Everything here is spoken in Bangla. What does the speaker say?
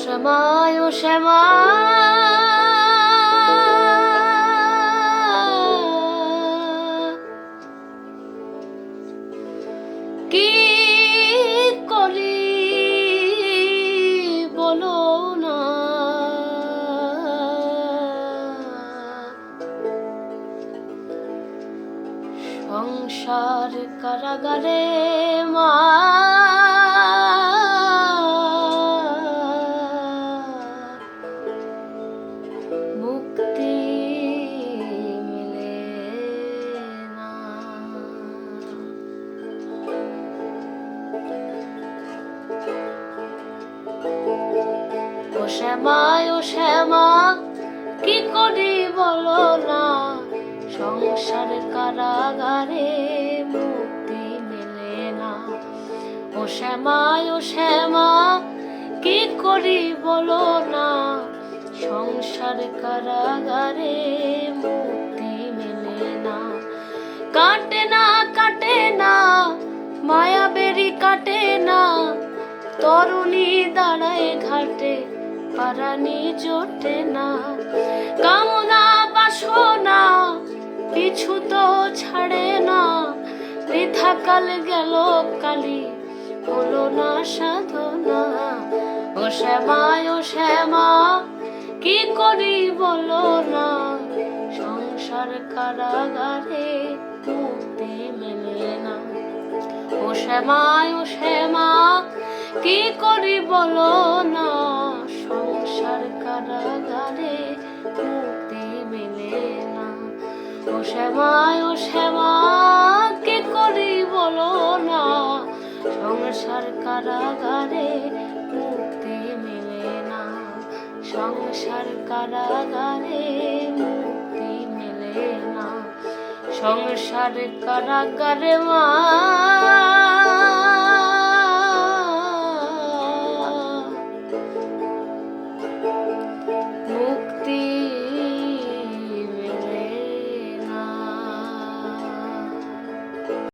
শ্যামা ও শ্যামা কি করি বলো না, সংসার কারাগারে মা মুক্তি মিলে না। ও শ্যামা ও শ্যামা কি করি বলো না, সংসার কারাগারে মুক্তি মেলে না। ও শ্যামা ও শ্যামা কি করি বলো না, সংসার কারাগারে মুক্তি মেলে না। কাটে না কাটে না মায়া বেরি কাটে না, তরুণী দাঁড়ায় ঘাটে পারানি জোটে না। কামনা বাসনা পিছু তো ছাড়ে না, বৃথা কাল গেল কালি হলো না সাধনা। ও শ্যামা ও শ্যামা কি করি বলো না, সংসার কারাগারে মুক্তি মেলে না। ও শ্যামা ও শ্যামা কি করি বলো না, সংসার কারাগারে মুক্তি মেলে না। ও শ্যামা ও শ্যামা কি করি বলো না, সংসার কারাগারে মুক্তি মেলে না। সংসার কারাগারে মুক্তি মেলে না। সংসার কারাগারে মা